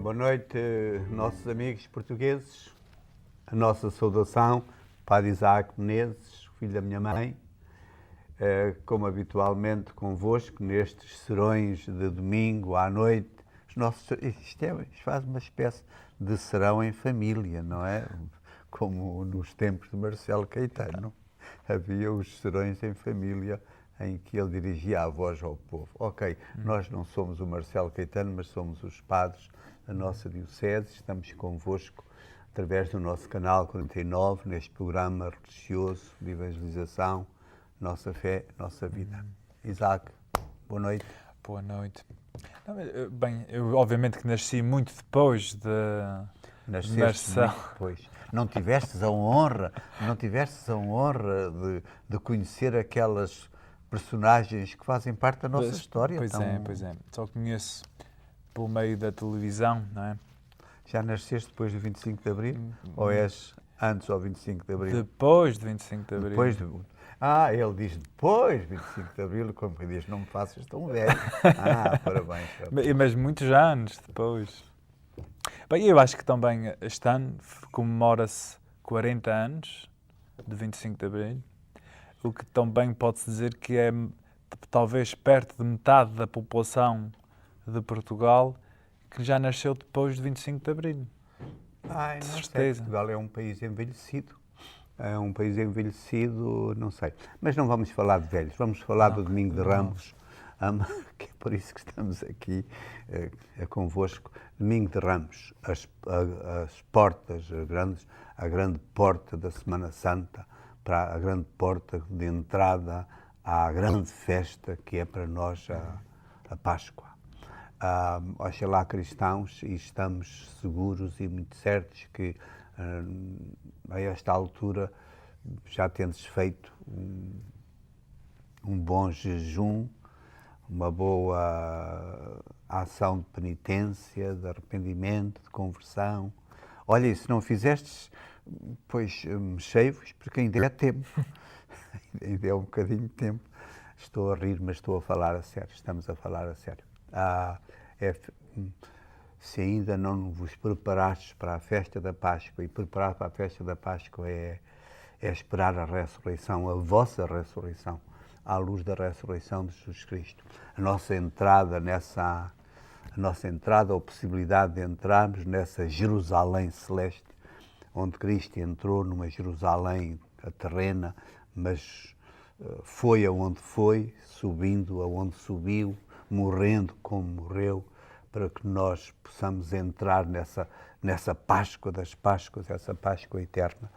Boa noite, nossos amigos portugueses. A nossa saudação, Padre Isaac Menezes, filho da minha mãe, como habitualmente convosco, nestes serões de domingo à noite. Isto faz uma espécie de serão em família, não é? Como nos tempos de Marcelo Caetano. Havia os serões em família em que ele dirigia a voz ao povo. Ok, nós não somos o Marcelo Caetano, mas somos os padres da nossa diocese. Estamos convosco através do nosso canal 49, neste programa religioso de evangelização, Nossa Fé, Nossa Vida. Isaac, boa noite. Boa noite. Bem, eu obviamente que nasci muito depois de Marcelo. Muito depois. Não tivestes a honra de conhecer aquelas personagens que fazem parte da nossa história. Pois é. Só conheço pelo meio da televisão, não é? Já nasceste depois do 25 de Abril? Ou és antes ao 25 de Abril? Depois do 25 de Abril. Ele diz depois do 25 de Abril, como que diz, não me faças tão velho. Parabéns. Mas muitos anos depois. Bem, eu acho que também este ano comemora-se 40 anos de 25 de Abril, o que também pode-se dizer que é talvez perto de metade da população de Portugal que já nasceu depois de 25 de Abril. Não sei, Portugal é um país envelhecido. Não sei. Mas não vamos falar de velhos, vamos falar do Domingo de Ramos, que é por isso que estamos aqui convosco. Domingo de Ramos, as portas, a grande porta da Semana Santa, para a grande porta de entrada à grande festa que é para nós a Páscoa. Oxalá cristãos, e estamos seguros e muito certos que a esta altura, já tendes feito um bom jejum, uma boa ação de penitência, de arrependimento, de conversão. Olha, e se não fizestes, pois mexei-vos, porque ainda é tempo. Ainda é um bocadinho de tempo. Estou a rir, mas estou a falar a sério. Estamos a falar a sério. Se ainda não vos preparastes para a festa da Páscoa, e preparar para a festa da Páscoa é esperar a ressurreição, a vossa ressurreição, à luz da ressurreição de Jesus Cristo. A nossa entrada, a possibilidade de entrarmos nessa Jerusalém celeste, onde Cristo entrou numa Jerusalém terrena, mas foi aonde foi, subindo aonde subiu, morrendo como morreu, para que nós possamos entrar nessa Páscoa das Páscoas, essa Páscoa eterna.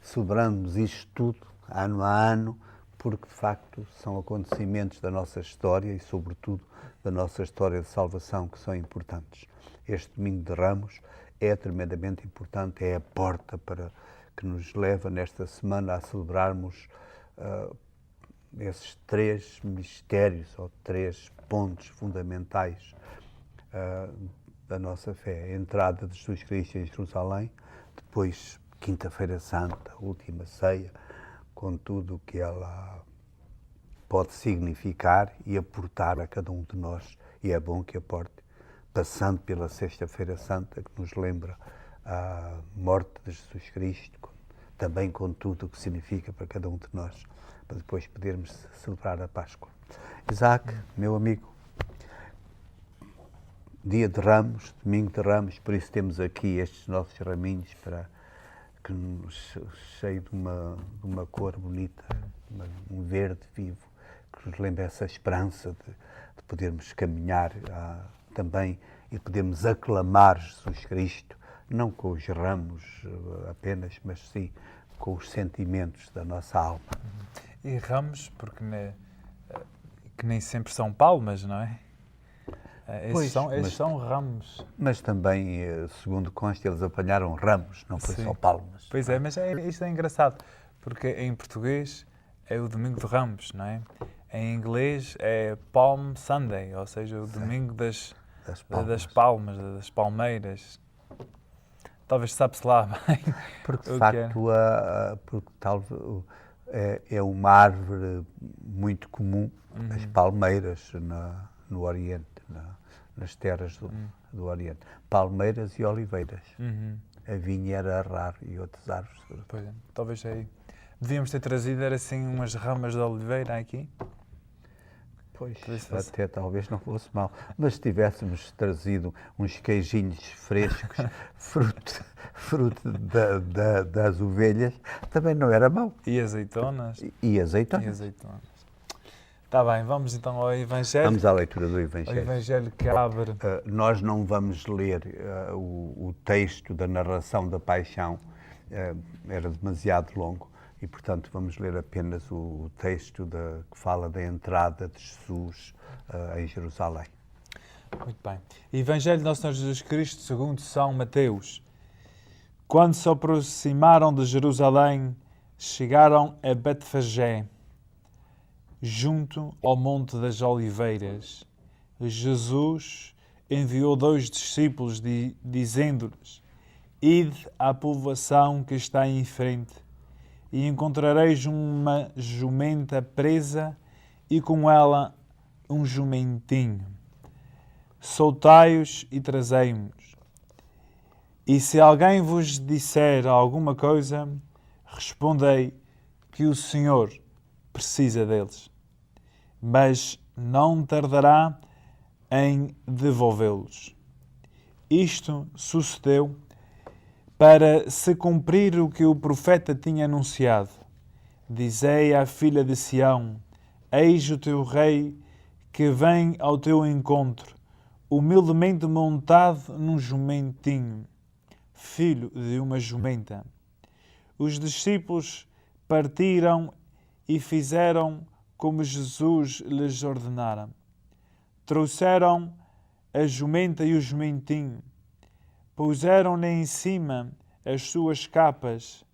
Celebramos isto tudo, ano a ano, porque de facto são acontecimentos da nossa história e sobretudo da nossa história de salvação que são importantes. Este Domingo de Ramos é tremendamente importante, é a porta que nos leva nesta semana a celebrarmos esses três mistérios ou três pontos fundamentais da nossa fé. A entrada de Jesus Cristo em Jerusalém, depois Quinta-feira Santa, a última ceia, com tudo o que ela pode significar e aportar a cada um de nós, e é bom que aporte, passando pela Sexta-feira Santa, que nos lembra a morte de Jesus Cristo, também com tudo o que significa para cada um de nós, para depois podermos celebrar a Páscoa. Isaac, meu amigo, Dia de Ramos, Domingo de Ramos, por isso temos aqui estes nossos raminhos cheio de uma cor bonita, um verde vivo, que nos lembra essa esperança de podermos caminhar também e podermos aclamar Jesus Cristo, não com os ramos apenas, mas sim com os sentimentos da nossa alma. E ramos, porque que nem sempre são palmas, não é? Esses são ramos. Mas também, segundo consta, eles apanharam ramos, não foi só palmas. Pois é, mas isto é engraçado, porque em português é o Domingo de Ramos, não é? Em inglês é Palm Sunday, ou seja, o Domingo das palmas, das palmeiras. Talvez sabe-se lá bem. Porque, de facto, é uma árvore muito comum, as palmeiras no Oriente, nas terras do Oriente. Palmeiras e oliveiras. A vinha era raro e outras árvores. Pois é, talvez aí. Devíamos ter trazido, era assim, umas ramas de oliveira aqui. Pois, até talvez não fosse mal. Mas se tivéssemos trazido uns queijinhos frescos, fruto das ovelhas, também não era mau. E azeitonas. E azeitonas. E azeitonas. Está bem, vamos então ao Evangelho. Vamos à leitura do O Evangelho. Evangelho que abre. Nós não vamos ler o texto da narração da paixão, era demasiado longo, e portanto vamos ler apenas o texto que fala da entrada de Jesus em Jerusalém. Muito bem. Evangelho de Nosso Senhor Jesus Cristo segundo São Mateus. Quando se aproximaram de Jerusalém, chegaram a Betfagé, junto ao Monte das Oliveiras. Jesus enviou 2 discípulos, dizendo-lhes: Ide à povoação que está em frente, e encontrareis uma jumenta presa e com ela um jumentinho. Soltai-os e trazei-mos. E se alguém vos disser alguma coisa, respondei que o Senhor precisa deles, mas não tardará em devolvê-los. Isto sucedeu para se cumprir o que o profeta tinha anunciado. Dizei à filha de Sião: Eis o teu rei que vem ao teu encontro, humildemente montado num jumentinho, filho de uma jumenta. Os discípulos partiram e fizeram como Jesus lhes ordenara. Trouxeram a jumenta e o jumentinho, puseram-lhe em cima as suas capas,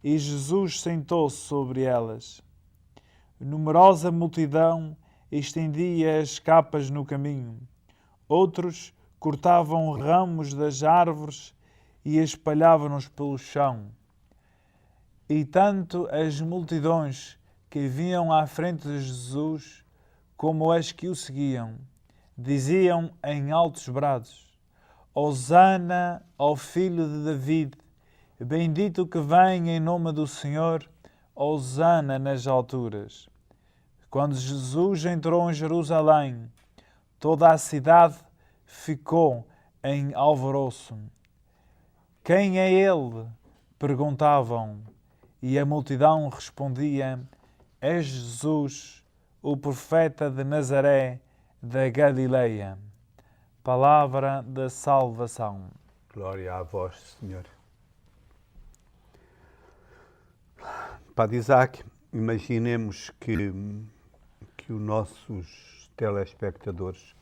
e Jesus sentou-se sobre elas. Numerosa multidão estendia as capas no caminho. Outros cortavam ramos das árvores e espalhavam-nos pelo chão. E tanto as multidões que vinham à frente de Jesus, como as que o seguiam, diziam em altos brados: Hosana ao filho de David, bendito que vem em nome do Senhor, Hosana nas alturas. Quando Jesus entrou em Jerusalém, toda a cidade ficou em alvoroço. Quem é ele? Perguntavam, e a multidão respondia: É Jesus, o profeta de Nazaré, da Galileia. Palavra da salvação. Glória a vós, Senhor. Padre Isaac, imaginemos que os nossos telespectadores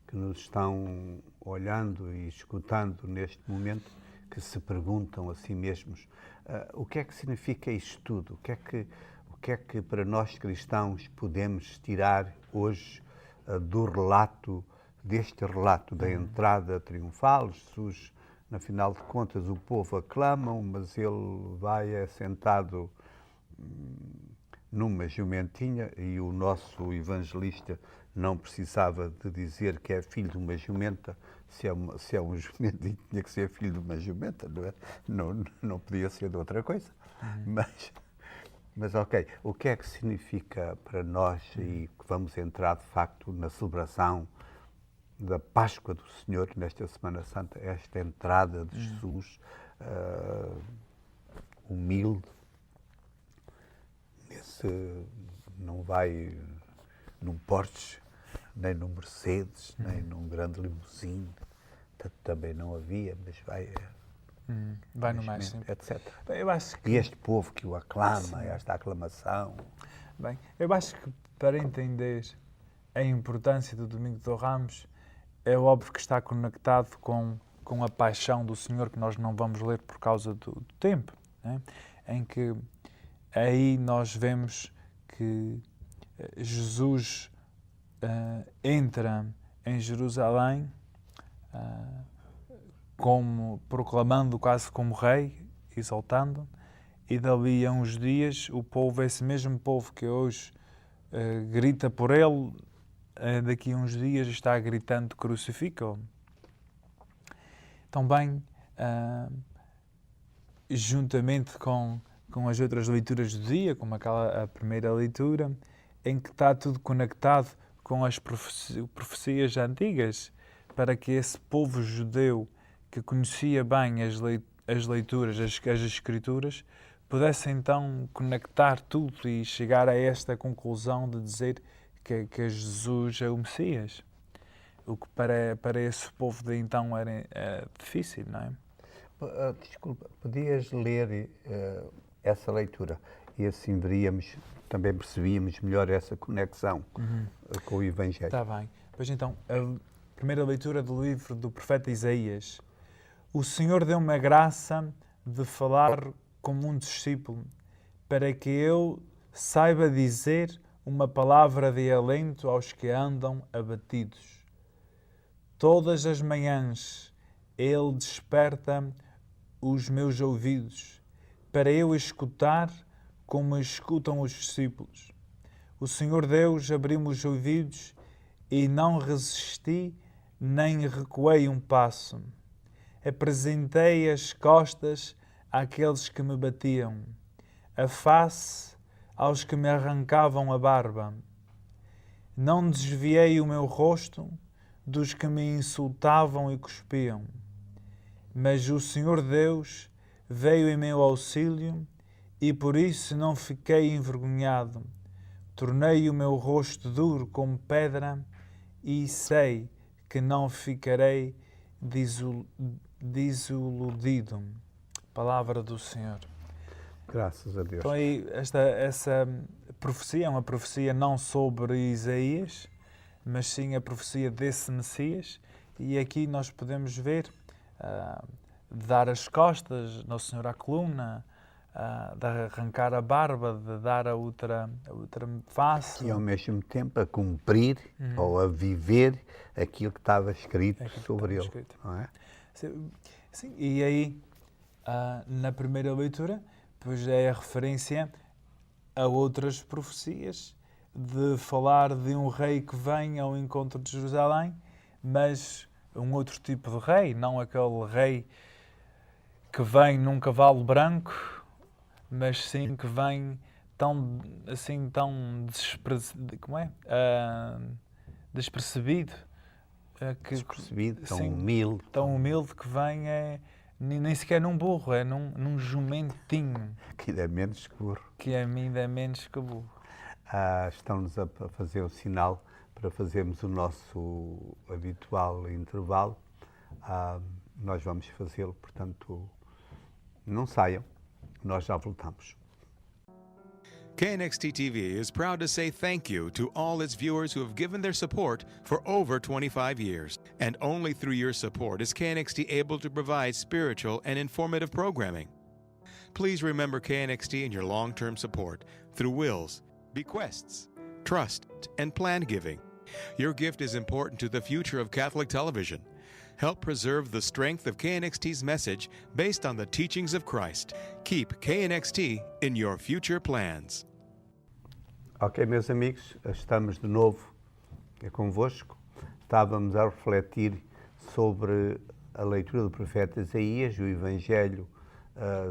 que nos estão olhando e escutando neste momento, que se perguntam a si mesmos o que é que significa isto tudo? O que é que para nós cristãos podemos tirar hoje deste relato da entrada triunfal? Jesus, na final de contas, o povo aclamam, mas ele vai assentado numa jumentinha, e o nosso evangelista não precisava de dizer que é filho de uma jumenta. Se é um jumentinho, tinha que ser filho de uma jumenta, não é? Não podia ser de outra coisa. Mas ok, o que é que significa para nós, e que vamos entrar de facto na celebração da Páscoa do Senhor nesta Semana Santa, esta entrada de Jesus humilde, não vai num Porsche, nem num Mercedes, nem num grande limusine, também não havia, mas vai no mais simples, etc. Bem, eu acho que... E este povo que o aclama, esta aclamação. Bem, eu acho que para entender a importância do Domingo de Ramos, é óbvio que está conectado com a paixão do Senhor, que nós não vamos ler por causa do tempo, né? Em que aí nós vemos que Jesus entra em Jerusalém proclamando quase como rei, exaltando, e dali a uns dias o povo, esse mesmo povo que hoje grita por ele, daqui a uns dias está gritando crucifica-o. Também, juntamente com as outras leituras do dia, como a primeira leitura, em que está tudo conectado com as profecias antigas, para que esse povo judeu que conhecia bem as leituras, as escrituras, pudesse então conectar tudo e chegar a esta conclusão de dizer que Jesus é o Messias. O que para esse povo de então era difícil, não é? Desculpa, podias ler essa leitura e assim também percebíamos melhor essa conexão com o Evangelho. Está bem. Pois então, a primeira leitura do livro do profeta Isaías. O Senhor deu-me a graça de falar como um discípulo, para que eu saiba dizer uma palavra de alento aos que andam abatidos. Todas as manhãs Ele desperta os meus ouvidos, para eu escutar como escutam os discípulos. O Senhor Deus abriu-me os ouvidos e não resisti, nem recuei um passo. Apresentei as costas àqueles que me batiam, a face aos que me arrancavam a barba. Não desviei o meu rosto dos que me insultavam e cuspiam. Mas o Senhor Deus veio em meu auxílio e por isso não fiquei envergonhado. Tornei o meu rosto duro como pedra e sei que não ficarei desiludido. Palavra do Senhor. Graças a Deus. Então aí, essa profecia é uma profecia não sobre Isaías, mas sim a profecia desse Messias. E aqui nós podemos ver dar as costas, Nosso Senhor à coluna, de arrancar a barba, de dar a outra face. E ao mesmo tempo a cumprir ou a viver aquilo que estava escrito sobre ele. Escrito. Não é? Sim, e aí, na primeira leitura, pois é a referência a outras profecias, de falar de um rei que vem ao encontro de Jerusalém, mas um outro tipo de rei, não aquele rei que vem num cavalo branco, mas sim que vem tão despercebido, tão humilde. Tão humilde que vem nem sequer num burro, é num jumentinho. Que ainda é menos que burro. Que ainda é menos que burro. Estão-nos a fazer o sinal para fazermos o nosso habitual intervalo. Nós vamos fazê-lo, portanto, não saiam, nós já voltamos. KNXT TV is proud to say thank you to all its viewers who have given their support for over 25 years. And only through your support is KNXT able to provide spiritual and informative programming. Please remember KNXT in your long-term support through wills, bequests, trust, and planned giving. Your gift is important to the future of Catholic television. Help preserve the strength of KNXT's message based on the teachings of Christ. Keep KNXT in your future plans. Ok, meus amigos, estamos de novo convosco. Estávamos a refletir sobre a leitura do profeta Isaías, o Evangelho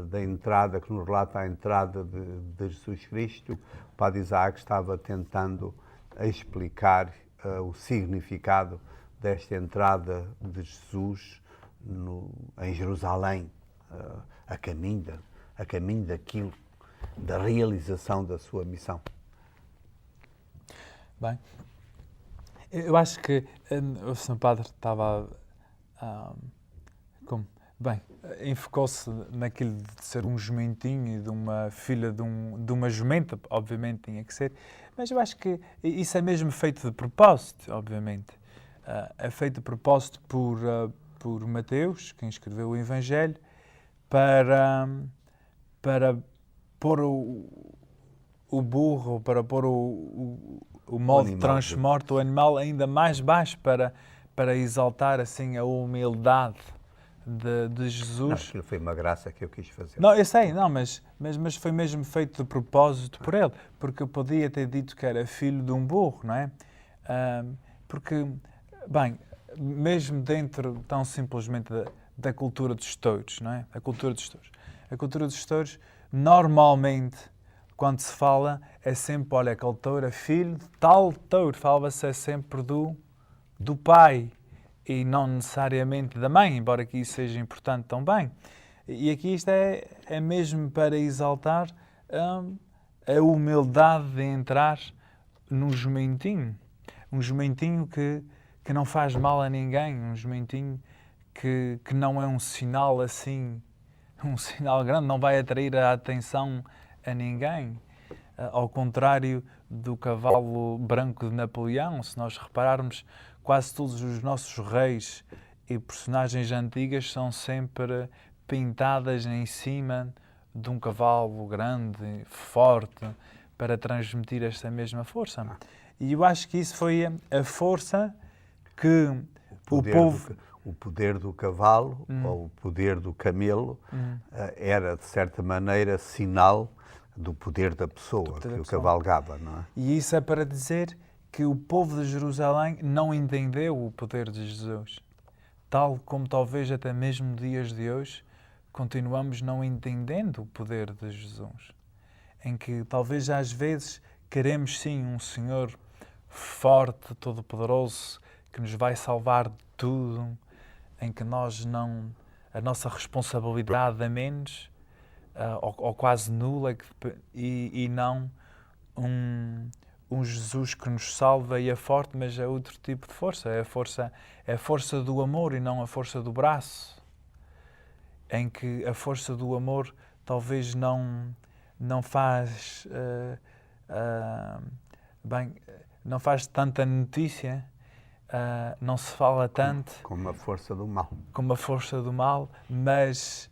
da entrada, que nos relata a entrada de Jesus Cristo. O Padre Isaac estava tentando explicar o significado desta entrada de Jesus em Jerusalém, a caminho daquilo, da realização da sua missão. Bem, eu acho que o Sr. Padre estava, enfocou-se naquilo de ser um jumentinho e de uma filha de uma jumenta, obviamente tinha que ser, mas eu acho que isso é mesmo feito de propósito, obviamente. É feito de propósito por Mateus, quem escreveu o Evangelho, para pôr o burro, para pôr o modo de transporte, o animal ainda mais baixo, para exaltar assim a humildade de Jesus. Não, aquilo foi uma graça que eu quis fazer. Não, eu sei, não, mas foi mesmo feito de propósito por ele, porque eu podia ter dito que era filho de um burro, não é? Porque, bem, mesmo dentro tão simplesmente da cultura dos touros, não é? A cultura dos touros. A cultura dos touros, normalmente, quando se fala, é sempre, olha, aquele touro é filho de tal touro. Fala-se sempre do pai e não necessariamente da mãe, embora que isso seja importante também. E aqui isto é mesmo para exaltar a humildade de entrar num jumentinho. Um jumentinho que não faz mal a ninguém, um jumentinho que não é um sinal assim, um sinal grande, não vai atrair a atenção a ninguém. Ao contrário do cavalo branco de Napoleão, se nós repararmos, quase todos os nossos reis e personagens antigas são sempre pintadas em cima de um cavalo grande, forte, para transmitir esta mesma força. E eu acho que isso foi a força que o povo... O poder do cavalo ou o poder do camelo era, de certa maneira, sinal do poder da pessoa que o cavalgava, não é? E isso é para dizer que o povo de Jerusalém não entendeu o poder de Jesus. Tal como talvez até mesmo dias de hoje continuamos não entendendo o poder de Jesus. Em que talvez às vezes queremos sim um Senhor forte, todo-poderoso, que nos vai salvar de tudo, em que nós não... a nossa responsabilidade é menos, ou quase nula, e não um Jesus que nos salva e é forte, mas é outro tipo de força. É a força do amor e não a força do braço. Em que a força do amor talvez não faz não faz tanta notícia, não se fala tanto como a força do mal. Como a força do mal, mas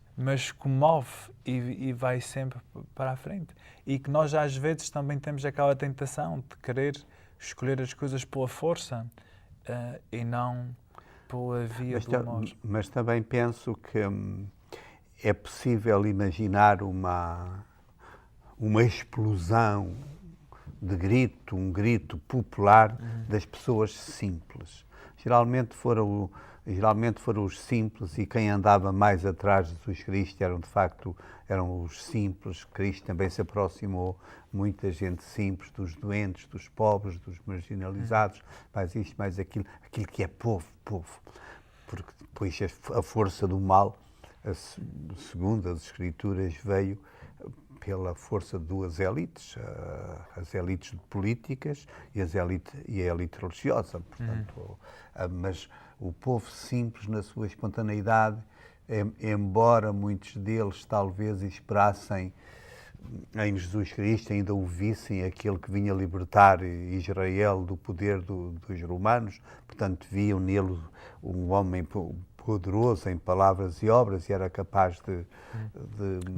comove e vai sempre para a frente. E que nós às vezes também temos aquela tentação de querer escolher as coisas pela força e não pela via do amor. Mas também penso que é possível imaginar uma explosão de grito, um grito popular das pessoas simples. Geralmente foram os simples, e quem andava mais atrás de Jesus Cristo eram os simples. Cristo também se aproximou muita gente simples, dos doentes, dos pobres, dos marginalizados, mais isto, mais aquilo que é povo. Porque depois a força do mal, segundo as Escrituras, veio pela força de duas elites, as elites políticas e a elite religiosa. Portanto, mas o povo simples, na sua espontaneidade, embora muitos deles talvez esperassem em Jesus Cristo, ainda o vissem aquele que vinha libertar Israel do poder dos romanos, portanto viam nele um homem poderoso em palavras e obras, e era capaz de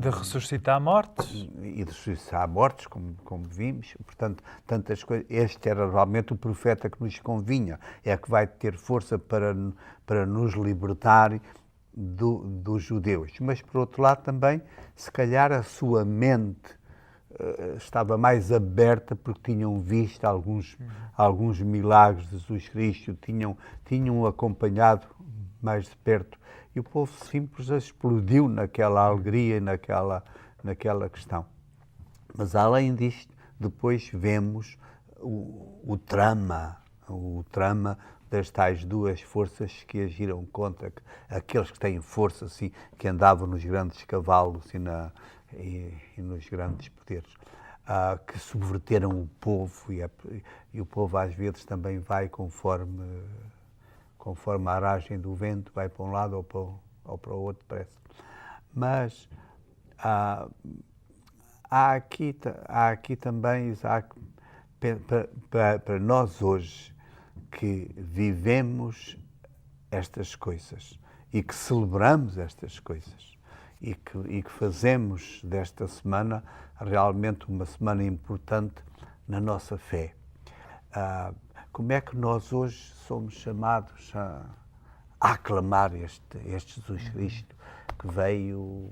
ressuscitar mortes. E de ressuscitar mortes, como vimos. Portanto, tantas coisas. Este era realmente o profeta que nos convinha. É que vai ter força para nos libertar dos judeus. Mas, por outro lado, também, se calhar a sua mente estava mais aberta, porque tinham visto alguns milagres de Jesus Cristo, tinham acompanhado mais de perto, e o povo simples explodiu naquela alegria e naquela questão. Mas além disto, depois vemos o trama das tais duas forças que agiram contra aqueles que têm força, assim, que andavam nos grandes cavalos e nos grandes poderes, que subverteram o povo, e o povo às vezes também vai conforme a aragem do vento, vai para um lado ou para o outro, parece. Mas há aqui também, Isaac, para nós hoje, que vivemos estas coisas e que celebramos estas coisas e que fazemos desta semana realmente uma semana importante na nossa fé. Como é que nós hoje somos chamados a aclamar este Jesus Cristo que veio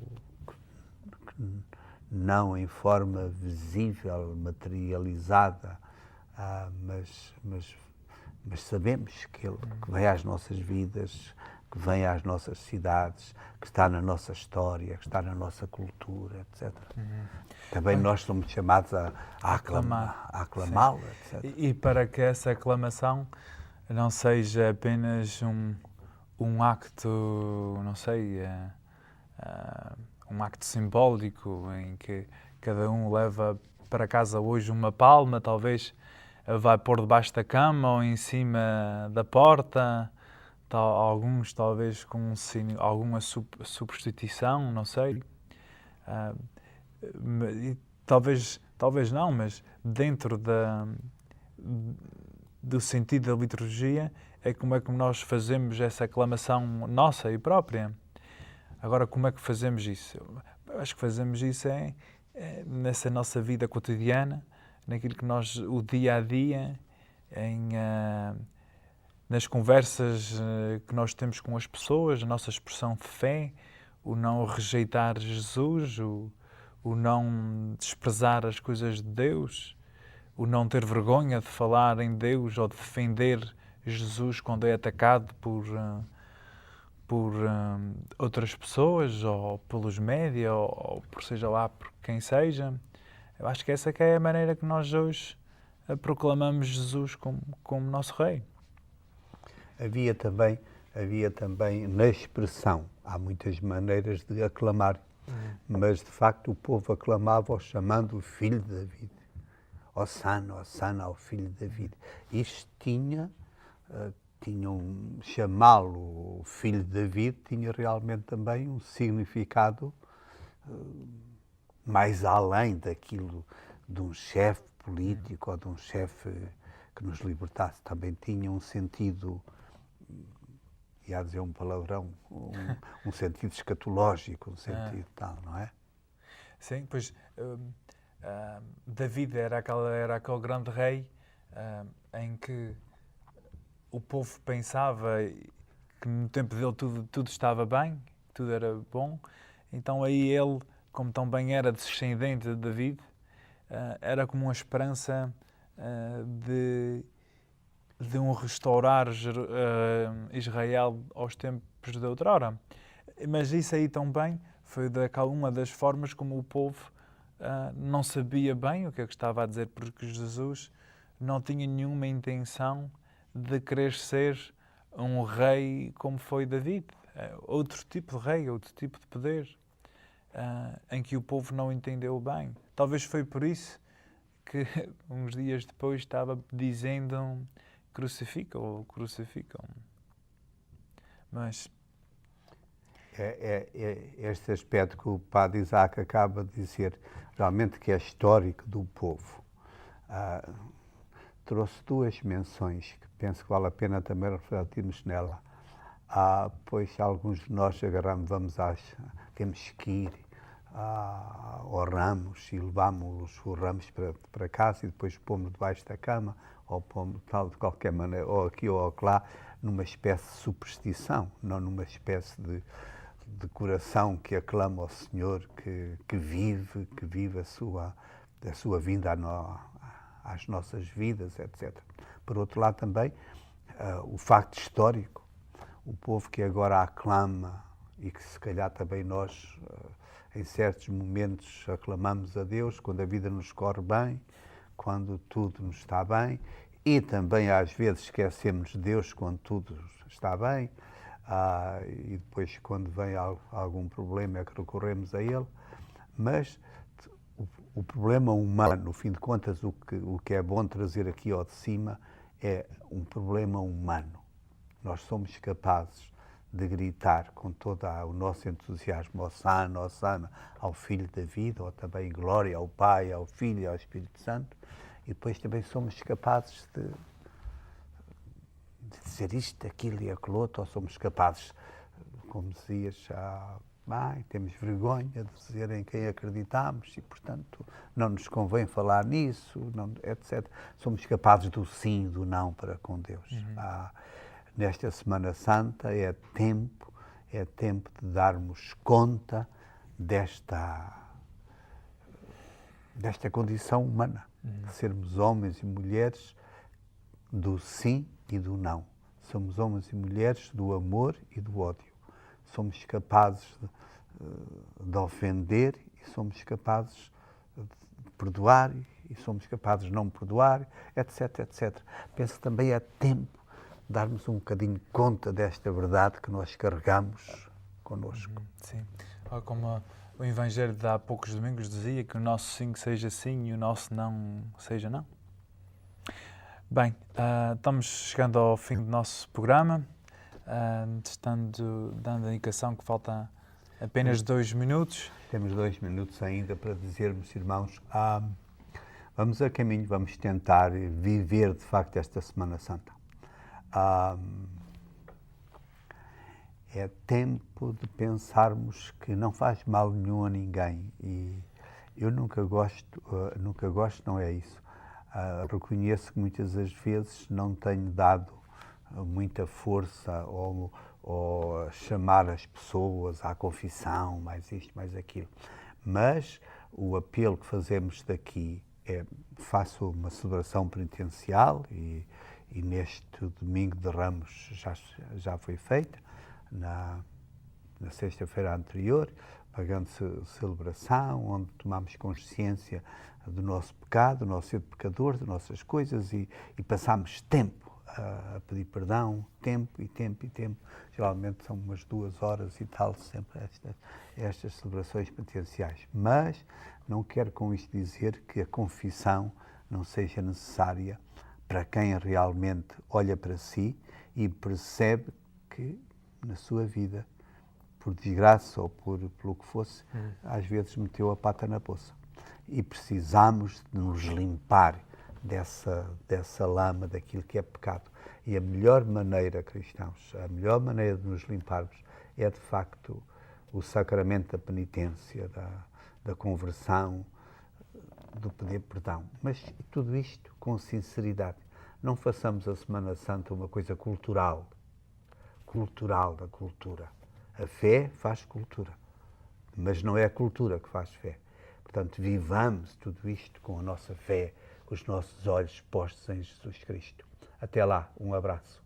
não em forma visível, materializada, mas mas sabemos que Ele que vem às nossas vidas, que vem às nossas cidades, que está na nossa história, que está na nossa cultura, etc. Também nós somos chamados a aclamá-lo, etc. E para que essa aclamação não seja apenas um acto, não sei, um acto simbólico em que cada um leva para casa hoje uma palma, talvez vai pôr debaixo da cama ou em cima da porta, alguns talvez com alguma superstição, não sei. Talvez não, mas dentro do sentido da liturgia é como é que nós fazemos essa aclamação nossa e própria. Agora, como é que fazemos isso? Eu acho que fazemos isso nessa nossa vida cotidiana, naquilo que nós, o dia a dia, nas conversas que nós temos com as pessoas, a nossa expressão de fé, o não rejeitar Jesus, o não desprezar as coisas de Deus, o não ter vergonha de falar em Deus ou de defender Jesus quando é atacado por outras pessoas ou pelos média ou por seja lá por quem seja. Eu acho que essa que é a maneira que nós hoje proclamamos Jesus como nosso Rei. Havia também na expressão, há muitas maneiras de aclamar, mas de facto o povo aclamava-o chamando o Filho de David. Hossana, Hossana ao Filho de David. Isto tinha chamá-lo Filho de David, tinha realmente também um significado mais além daquilo de um chefe político ou de um chefe que nos libertasse. Também tinha um sentido, ia dizer um palavrão, um sentido escatológico, um sentido tal, não é? Sim, pois David era aquele grande rei em que o povo pensava que no tempo dele tudo estava bem, tudo era bom. Então aí ele, como também era descendente de David, era como uma esperança de um restaurar Israel aos tempos de outrora. Mas isso aí também foi uma das formas como o povo não sabia bem o que é que estava a dizer, porque Jesus não tinha nenhuma intenção de querer ser um rei como foi David. Outro tipo de rei, outro tipo de poder, em que o povo não entendeu bem. Talvez foi por isso que uns dias depois estava dizendo crucificam. Mas este aspecto que o padre Isaac acaba de dizer, realmente que é histórico do povo. Trouxe duas menções que penso que vale a pena também refletirmos nela. Pois alguns de nós temos que ir ao ramos e levámos os ramos para casa e depois pomos debaixo da cama ou pomos de qualquer maneira, ou aqui ou lá, numa espécie de superstição, não numa espécie de coração que aclama ao Senhor, que vive a sua vinda às nossas vidas, etc. Por outro lado também, o facto histórico, o povo que agora aclama e que se calhar também nós, em certos momentos, aclamamos a Deus quando a vida nos corre bem, quando tudo nos está bem, e também às vezes esquecemos de Deus quando tudo está bem, e depois quando vem algum problema é que recorremos a Ele, mas o problema humano, no fim de contas, o que é bom trazer aqui ao de cima é um problema humano. Nós somos capazes de gritar com todo o nosso entusiasmo, Hossana, Hossana, ao Filho de David, ou também glória ao Pai, ao Filho e ao Espírito Santo, e depois também somos capazes de dizer isto, aquilo e aquilo outro, ou somos capazes, como dizias, temos vergonha de dizer em quem acreditamos e, portanto, não nos convém falar nisso, etc. Somos capazes do sim e do não para com Deus. Nesta Semana Santa é tempo de darmos conta desta condição humana, de sermos homens e mulheres do sim e do não. Somos homens e mulheres do amor e do ódio. Somos capazes de ofender e somos capazes de perdoar e somos capazes de não perdoar, etc, etc. Penso que também é tempo de darmos um bocadinho conta desta verdade que nós carregamos connosco. Sim. Como o Evangelho de há poucos domingos dizia, que o nosso sim seja sim e o nosso não seja não. Bem, estamos chegando ao fim do nosso programa, dando a indicação que falta apenas 2 minutos. Temos 2 minutos ainda para dizermos, irmãos, vamos a caminho, vamos tentar viver de facto esta Semana Santa. É tempo de pensarmos que não faz mal nenhum a ninguém e eu nunca gosto, não é isso. Reconheço que muitas das vezes não tenho dado muita força ou chamar as pessoas à confissão, mais isto, mais aquilo. Mas o apelo que fazemos daqui é: faço uma celebração penitencial e neste domingo de Ramos já foi feita, na sexta-feira anterior, uma grande celebração, onde tomamos consciência do nosso pecado, do nosso ser pecador, das nossas coisas e passamos tempo a pedir perdão, tempo e tempo e tempo. Geralmente são umas 2 horas e tal, sempre estas celebrações penitenciais. Mas não quero com isto dizer que a confissão não seja necessária para quem realmente olha para si e percebe que na sua vida, por desgraça ou pelo que fosse, às vezes meteu a pata na poça. E precisamos de nos limpar dessa lama, daquilo que é pecado. E a melhor maneira, cristãos, a melhor maneira de nos limparmos é, de facto, o sacramento da penitência, da conversão, do pedir perdão. Mas tudo isto com sinceridade. Não façamos a Semana Santa uma coisa cultural da cultura. A fé faz cultura, mas não é a cultura que faz fé. Portanto, vivamos tudo isto com a nossa fé, com os nossos olhos postos em Jesus Cristo. Até lá, um abraço.